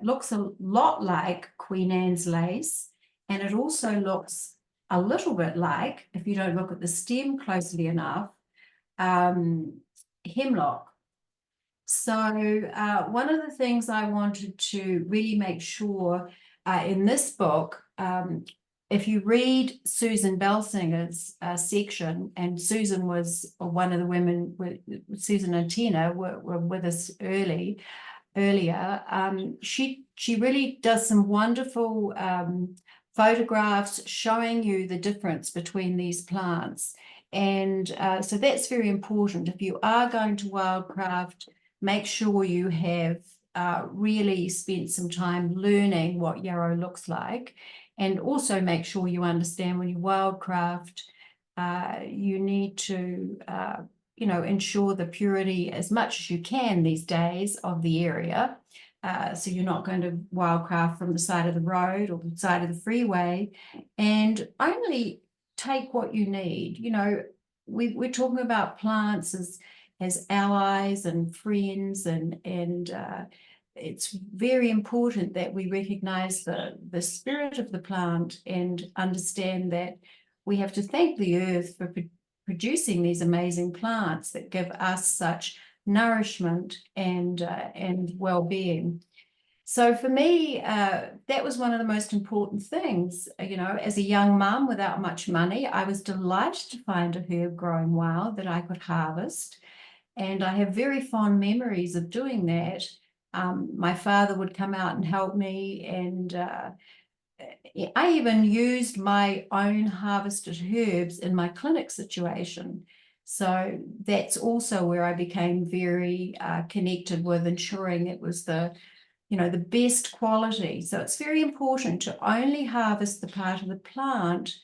looks a lot like Queen Anne's lace, and it also looks a little bit like, if you don't look at the stem closely enough, hemlock. So one of the things I wanted to really make sure in this book, if you read Susan Belsinger's section, and Susan was one of the women, Susan and Tina were with us earlier, she really does some wonderful photographs showing you the difference between these plants. And so that's very important. If you are going to wildcraft, make sure you have really spent some time learning what yarrow looks like. And also make sure you understand when you wildcraft, you need to, ensure the purity as much as you can these days of the area. So you're not going to wildcraft from the side of the road or the side of the freeway, and only take what you need. We're talking about plants as allies and friends, and it's very important that we recognize the spirit of the plant and understand that we have to thank the earth for producing these amazing plants that give us such nourishment and well-being. So for me, that was one of the most important things. As a young mum without much money, I was delighted to find a herb growing wild that I could harvest. And I have very fond memories of doing that. My father would come out and help me, and I even used my own harvested herbs in my clinic situation. So that's also where I became very connected with ensuring it was the best quality. So it's very important to only harvest the part of the plant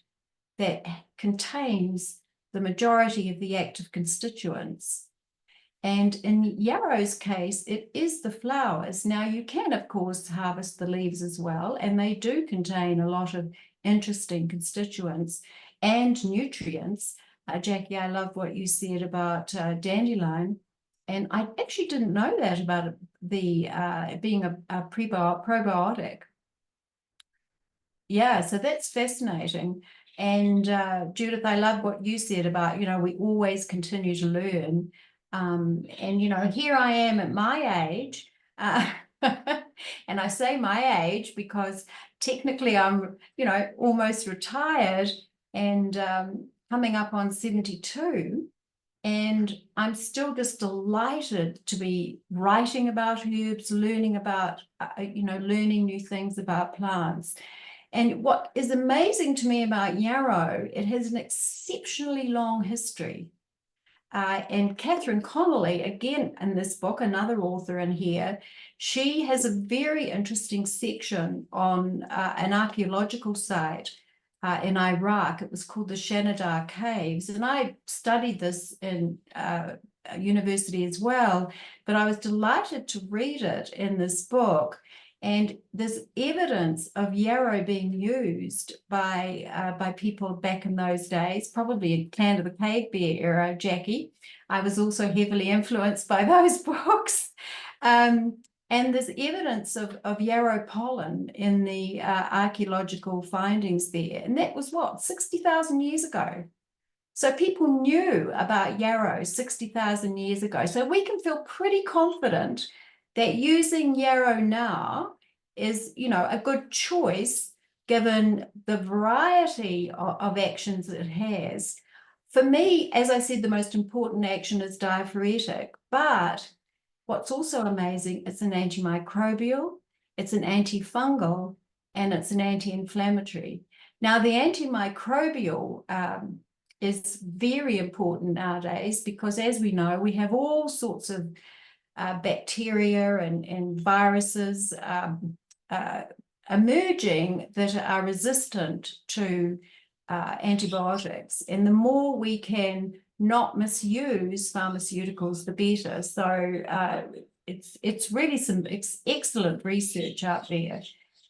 that contains the majority of the active constituents. And in yarrow's case, it is the flowers. Now, you can, of course, harvest the leaves as well, and they do contain a lot of interesting constituents and nutrients. Jacqui, I love what you said about dandelion. And I actually didn't know that about the being a probiotic. Yeah, so that's fascinating. And Judith, I love what you said about, we always continue to learn. And, here I am at my age, and I say my age because technically I'm, almost retired and coming up on 72. And I'm still just delighted to be writing about herbs, learning about, learning new things about plants. And what is amazing to me about yarrow, it has an exceptionally long history. And Catherine Connolly, again in this book, another author in here, she has a very interesting section on an archaeological site in Iraq. It was called the Shanidar Caves. And I studied this in university as well, but I was delighted to read it in this book. And there's evidence of yarrow being used by people back in those days, probably in Clan of the Cave Bear era, Jacqui. I was also heavily influenced by those books. And there's evidence of yarrow pollen in the archaeological findings there. And that was what, 60,000 years ago. So people knew about yarrow 60,000 years ago. So we can feel pretty confident that using yarrow now is, a good choice given the variety of actions it has. For me, as I said, the most important action is diaphoretic, but what's also amazing, it's an antimicrobial, it's an antifungal, and it's an anti-inflammatory. Now, the antimicrobial is very important nowadays because, as we know, we have all sorts of bacteria and viruses emerging that are resistant to antibiotics. And the more we can not misuse pharmaceuticals, the better. So it's really some excellent research out there.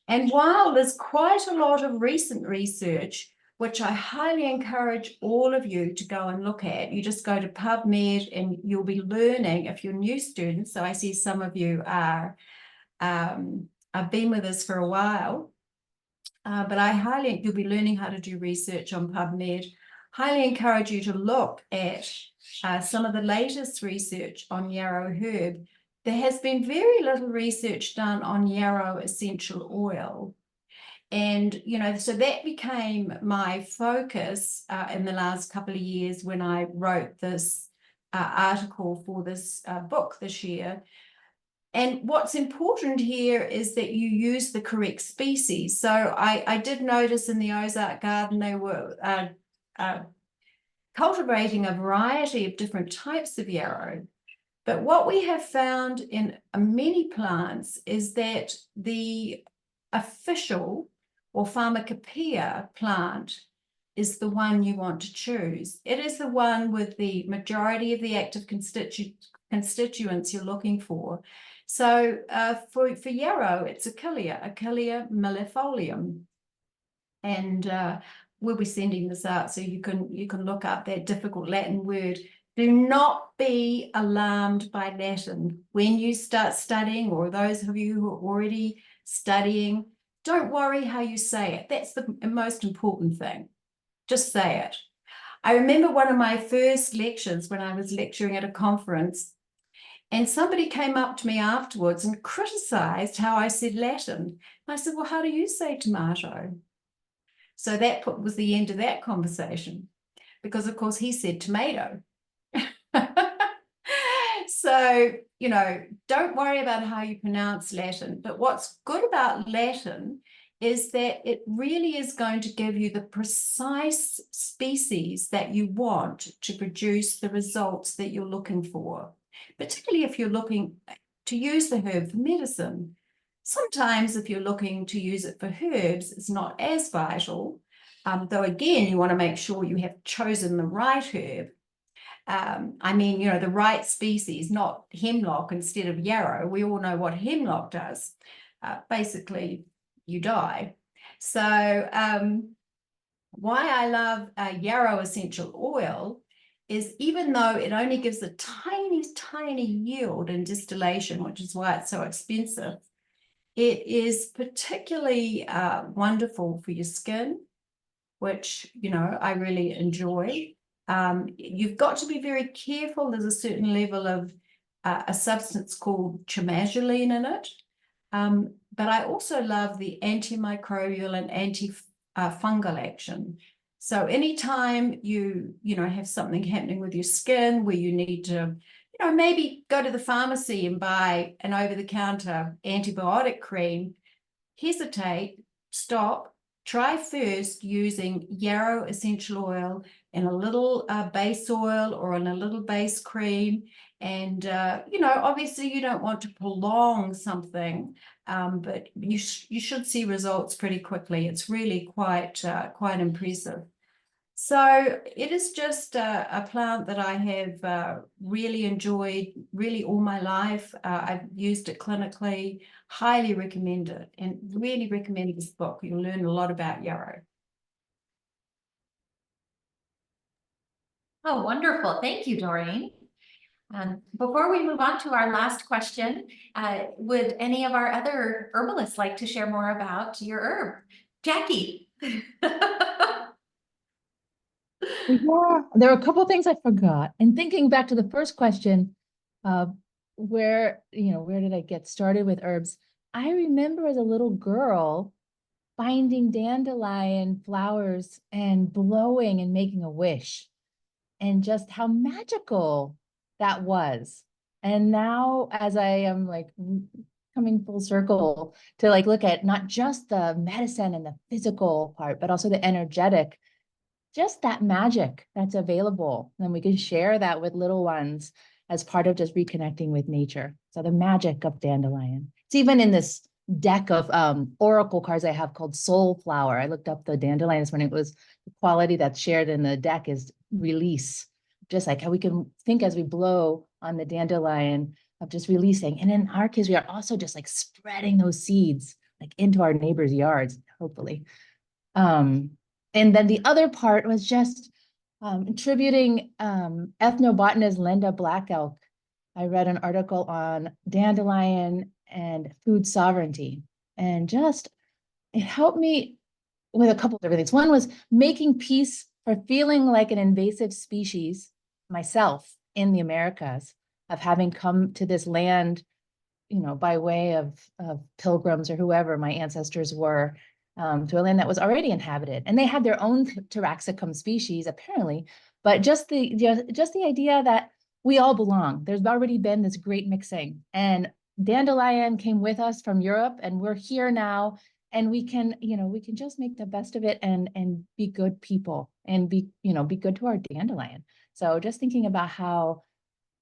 And while there's quite a lot of recent research, which I highly encourage all of you to go and look at, you just go to PubMed and you'll be learning, if you're new students, so I see some of you are, I've been with us for a while, but you'll be learning how to do research on PubMed. Highly encourage you to look at some of the latest research on yarrow herb. There has been very little research done on yarrow essential oil. And, so that became my focus in the last couple of years when I wrote this article for this book this year. And what's important here is that you use the correct species. So I did notice in the Ozark Garden, they were cultivating a variety of different types of yarrow. But what we have found in many plants is that the official or pharmacopoeia plant is the one you want to choose. It is the one with the majority of the active constituents you're looking for. So for yarrow, it's Achillea millefolium. And we'll be sending this out so you can look up that difficult Latin word. Do not be alarmed by Latin. When you start studying, or those of you who are already studying, don't worry how you say it. That's the most important thing. Just say it. I remember one of my first lectures when I was lecturing at a conference, and somebody came up to me afterwards and criticized how I said Latin. And I said, well, how do you say tomato? So that was the end of that conversation, because of course he said tomato. So, you know, don't worry about how you pronounce Latin, but what's good about Latin is that it really is going to give you the precise species that you want to produce the results that you're looking for, particularly if you're looking to use the herb for medicine. Sometimes if you're looking to use it for herbs, it's not as vital, though again, you want to make sure you have chosen the right herb. I mean, you know, the right species, not hemlock instead of yarrow. We all know what hemlock does. Basically, you die. So why I love yarrow essential oil is, even though it only gives a tiny yield in distillation, which is why it's so expensive, it is particularly wonderful for your skin, which, you know, I really enjoy. You've got to be very careful. There's a certain level of a substance called chamagiline in it. But I also love the antimicrobial and antifungal action. So anytime you have something happening with your skin where you need to, maybe go to the pharmacy and buy an over-the-counter antibiotic cream, hesitate, stop, try first using yarrow essential oil in a little base oil or in a little base cream. And, obviously you don't want to prolong something, but you should see results pretty quickly. It's really quite impressive. So it is just a plant that I have really enjoyed really all my life. I've used it clinically, highly recommend it, and really recommend this book. You'll learn a lot about yarrow. Oh, wonderful. Thank you, Dorene. Before we move on to our last question, would any of our other herbalists like to share more about your herb? Jacqui. Yeah, there are a couple of things I forgot. And thinking back to the first question, where did I get started with herbs? I remember as a little girl finding dandelion flowers and blowing and making a wish, and just how magical that was. And now, as I am coming full circle to look at not just the medicine and the physical part, but also the energetic, just that magic that's available. And we can share that with little ones as part of just reconnecting with nature. So the magic of dandelion. It's even in this deck of oracle cards I have called Soul Flower. I looked up the dandelions when it was the quality that's shared in the deck is release. Just like how we can think as we blow on the dandelion of just releasing. And in our case, we are also just spreading those seeds into our neighbors' yards, hopefully. And then the other part was just attributing ethnobotanist Linda Black Elk. I read an article on dandelion and food sovereignty, and just it helped me with a couple of different things. One was making peace for feeling like an invasive species myself in the Americas, of having come to this land, by way of pilgrims or whoever my ancestors were, to a land that was already inhabited, and they had their own Taraxacum species apparently, but just the idea that we all belong. There's already been this great mixing, and dandelion came with us from Europe, and we're here now, and we can just make the best of it and be good people and be good to our dandelion. So just thinking about how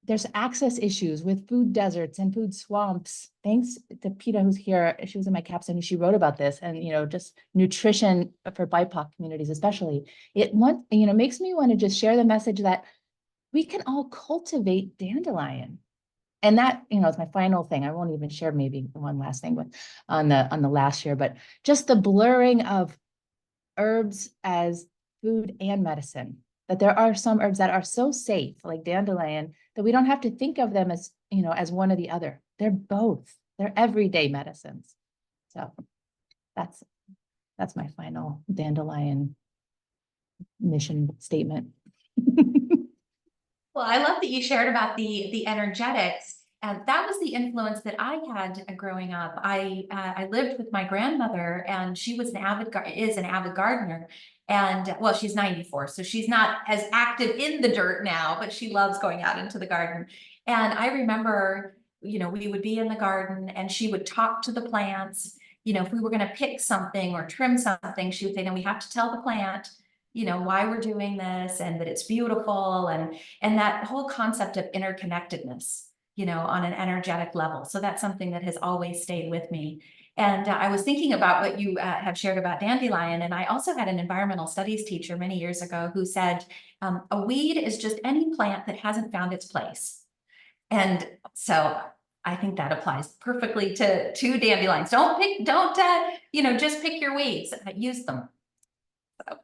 there's access issues with food deserts and food swamps. Thanks to Peta, who's here. She was in my capstone. She wrote about this, and just nutrition for BIPOC communities, especially. It makes me want to just share the message that we can all cultivate dandelion. And that, is my final thing. I won't even share maybe one last thing with on the last year, but just the blurring of herbs as food and medicine. That there are some herbs that are so safe, like dandelion, that we don't have to think of them as, as one or the other. They're both. They're everyday medicines. So that's my final dandelion mission statement. Well, I love that you shared about the energetics. And that was the influence that I had growing up. I lived with my grandmother, and she was is an avid gardener. And well, she's 94, so she's not as active in the dirt now, but she loves going out into the garden. And I remember, we would be in the garden and she would talk to the plants. If we were going to pick something or trim something, she would say, no, we have to tell the plant, why we're doing this and that it's beautiful, and that whole concept of interconnectedness, on an energetic level. So that's something that has always stayed with me. And I was thinking about what you have shared about dandelion. And I also had an environmental studies teacher many years ago who said, a weed is just any plant that hasn't found its place. And so I think that applies perfectly to dandelions. Don't just pick your weeds, use them. So,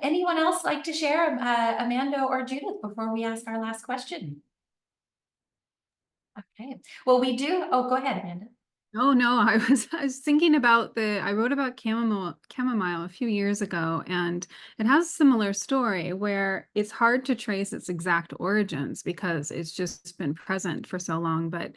anyone else like to share, Amanda or Judith, before we ask our last question? Okay, well, we do. Oh, go ahead, Amanda. Oh no, I was thinking about I wrote about chamomile a few years ago, and it has a similar story where it's hard to trace its exact origins because it's just been present for so long. But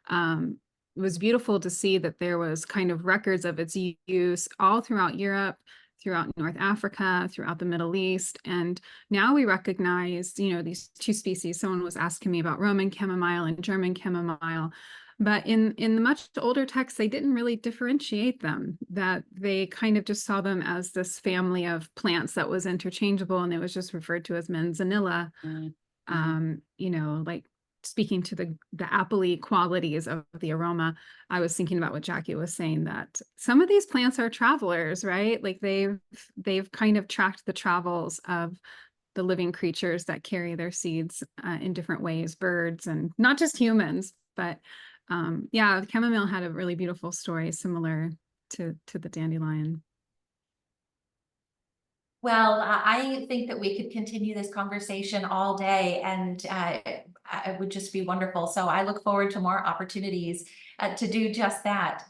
it was beautiful to see that there was kind of records of its use all throughout Europe, throughout North Africa, throughout the Middle East. And now we recognize, these two species. Someone was asking me about Roman chamomile and German chamomile. But in the much older texts, they didn't really differentiate them, that they kind of just saw them as this family of plants that was interchangeable, and it was just referred to as manzanilla, like speaking to the appley qualities of the aroma. I was thinking about what Jacqui was saying, that some of these plants are travelers, right? Like they've kind of tracked the travels of the living creatures that carry their seeds in different ways, birds and not just humans, but yeah, the chamomile had a really beautiful story similar to the dandelion. Well, I think that we could continue this conversation all day, and it would just be wonderful. So I look forward to more opportunities to do just that.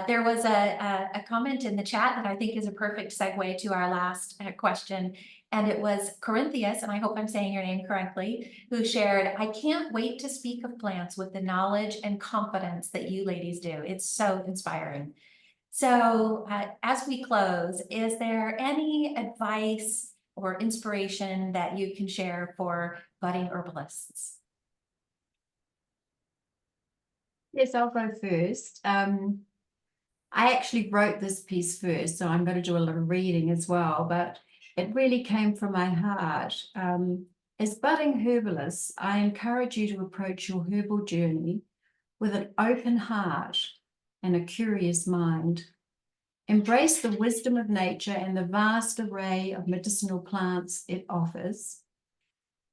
There was a comment in the chat that I think is a perfect segue to our last question. And it was Corinthius, and I hope I'm saying your name correctly, who shared, I can't wait to speak of plants with the knowledge and confidence that you ladies do. It's so inspiring. So as we close, is there any advice or inspiration that you can share for budding herbalists? Yes, I'll go first. I actually wrote this piece first, so I'm going to do a little reading as well, but it really came from my heart. As budding herbalists, I encourage you to approach your herbal journey with an open heart and a curious mind. Embrace the wisdom of nature and the vast array of medicinal plants it offers.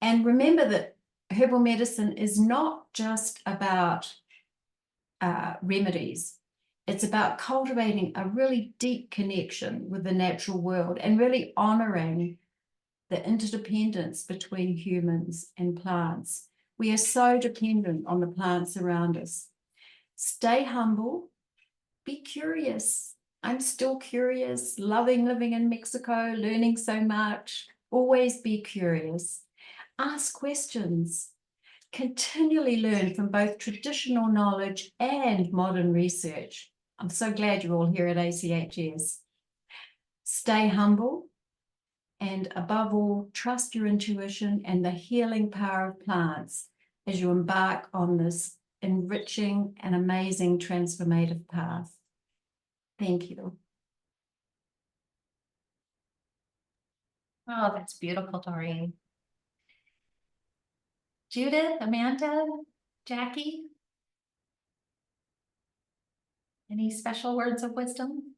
And remember that herbal medicine is not just about remedies. It's about cultivating a really deep connection with the natural world and really honoring the interdependence between humans and plants. We are so dependent on the plants around us. Stay humble, be curious. I'm still curious, loving living in Mexico, learning so much. Always be curious. Ask questions. Continually learn from both traditional knowledge and modern research. I'm so glad you're all here at ACHS. Stay humble, and above all, trust your intuition and the healing power of plants as you embark on this enriching and amazing transformative path. Thank you. Oh, that's beautiful, Dorene. Judith, Amanda, Jacqui? Any special words of wisdom?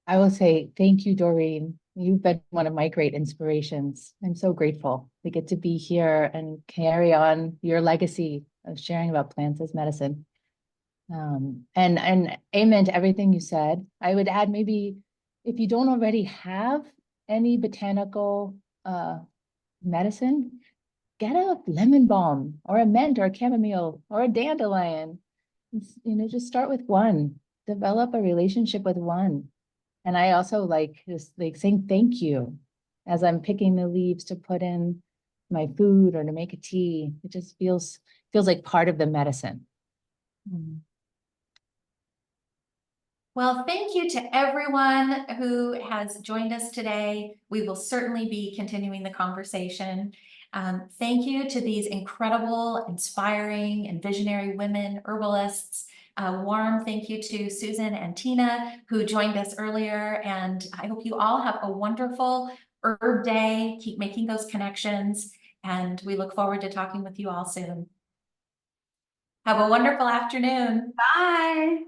I will say thank you, Doreen. You've been one of my great inspirations. I'm so grateful to get to be here and carry on your legacy of sharing about plants as medicine. And amen to everything you said. I would add, maybe if you don't already have any botanical medicine, get a lemon balm or a mint or a chamomile or a dandelion. Just start with one. Develop a relationship with one. And I also like just like saying thank you as I'm picking the leaves to put in my food or to make a tea. It just feels like part of the medicine. Well, thank you to everyone who has joined us today. We will certainly be continuing the conversation. Thank you to these incredible, inspiring, and visionary women herbalists. A warm thank you to Susan and Tina who joined us earlier. And I hope you all have a wonderful herb day. Keep making those connections. And we look forward to talking with you all soon. Have a wonderful afternoon. Bye.